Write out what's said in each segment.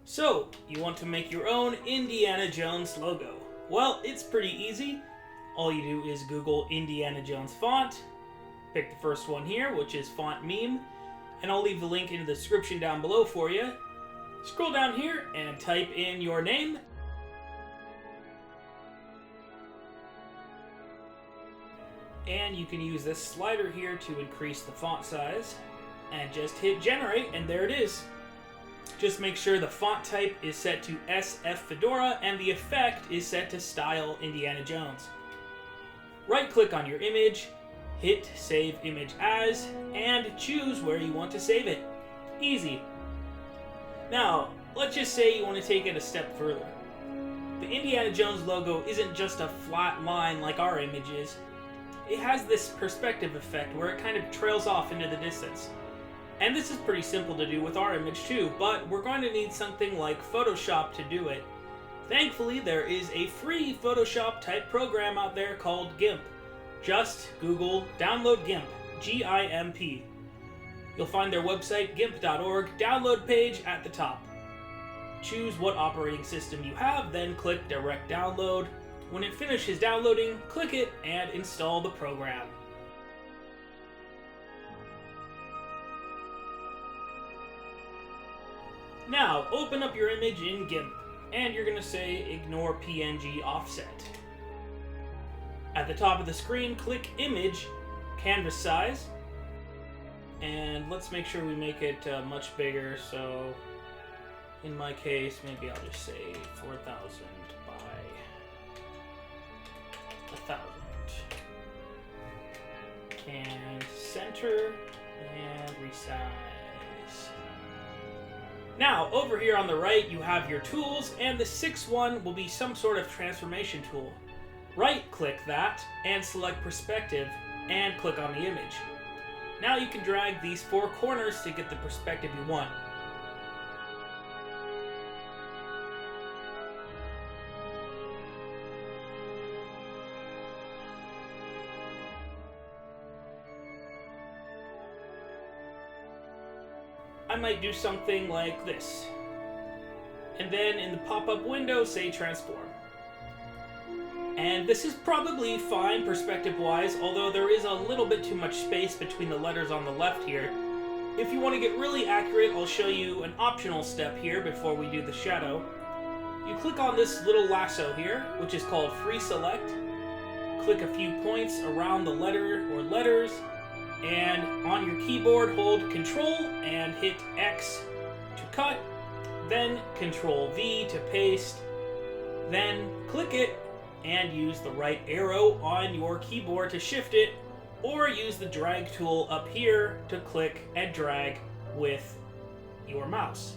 So, you want to make your own Indiana Jones logo. Well, it's pretty easy. All you do is Google Indiana Jones font, pick the first one here, which is font meme, and I'll leave the link in the description down below for you. Scroll down here and type in your name. And you can use this slider here to increase the font size, and just hit generate, and there it is. Just make sure the font type is set to SF Fedora and the effect is set to Style Indiana Jones. Right click on your image, hit Save Image As, and choose where you want to save it. Easy. Now, let's just say you want to take it a step further. The Indiana Jones logo isn't just a flat line like our image is. It has this perspective effect where it kind of trails off into the distance. And this is pretty simple to do with our image too, but we're going to need something like Photoshop to do it. Thankfully, there is a free Photoshop type program out there called GIMP. Just Google download GIMP, G-I-M-P. You'll find their website, gimp.org, download page at the top. Choose what operating system you have, then click Direct Download. When it finishes downloading, click it and install the program. Now, open up your image in GIMP, and you're going to say Ignore PNG Offset. At the top of the screen, click Image, Canvas Size, and let's make sure we make it much bigger, so in my case, maybe I'll just say 4,000 by 1,000. And center, and resize. Now, over here on the right, you have your tools, and the sixth one will be some sort of transformation tool. Right-click that, and select Perspective, and click on the image. Now you can drag these four corners to get the perspective you want. I might do something like this. And then in the pop-up window, say transform. And this is probably fine perspective-wise, although there is a little bit too much space between the letters on the left here. If you want to get really accurate, I'll show you an optional step here before we do the shadow. You click on this little lasso here, which is called Free Select. Click a few points around the letter or letters, and on your keyboard hold Control and hit X to cut, then Control V to paste, then click it and use the right arrow on your keyboard to shift it, or use the drag tool up here to click and drag with your mouse.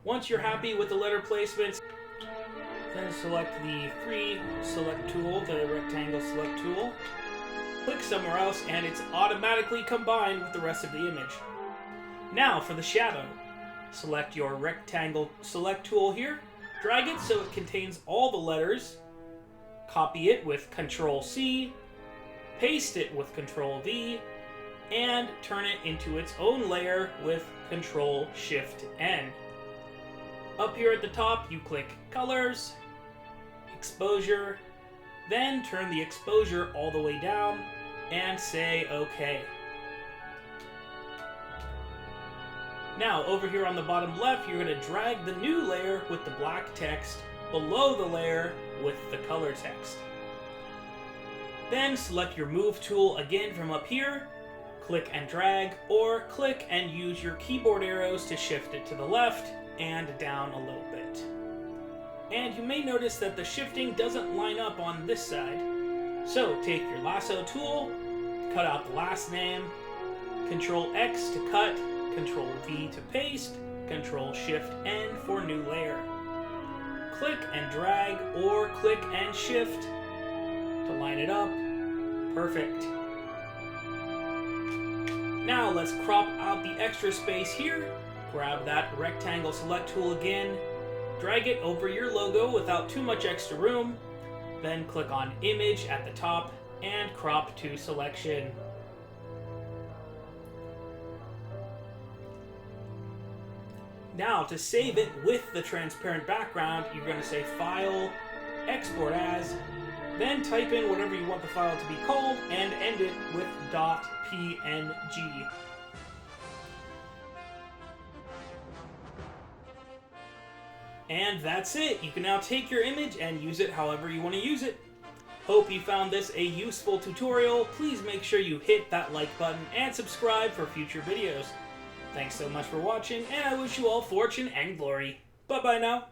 Once you're happy with the letter placements, then select the free select tool, the rectangle select tool. Click somewhere else and it's automatically combined with the rest of the image. Now for the shadow. Select your rectangle select tool here, drag it so it contains all the letters, copy it with Ctrl-C, paste it with Ctrl-V, and turn it into its own layer with Ctrl-Shift-N. Up here at the top you click Colors, Exposure, then turn the exposure all the way down and say OK. Now, over here on the bottom left, you're going to drag the new layer with the black text below the layer with the color text. Then select your Move tool again from up here, click and drag, or click and use your keyboard arrows to shift it to the left and down a little bit. And you may notice that the shifting doesn't line up on this side. So take your lasso tool, cut out the last name, Ctrl-X to cut, Ctrl-V to paste, Ctrl-Shift-N for new layer. Click and drag or click and shift to line it up. Perfect. Now let's crop out the extra space here. Grab that rectangle select tool again, drag it over your logo without too much extra room, then click on Image at the top and crop to selection. Now, to save it with the transparent background, you're going to say File, Export As, then type in whatever you want the file to be called, and end it with .png. And that's it. You can now take your image and use it however you want to use it. Hope you found this a useful tutorial. Please make sure you hit that like button and subscribe for future videos. Thanks so much for watching, and I wish you all fortune and glory. Bye-bye now.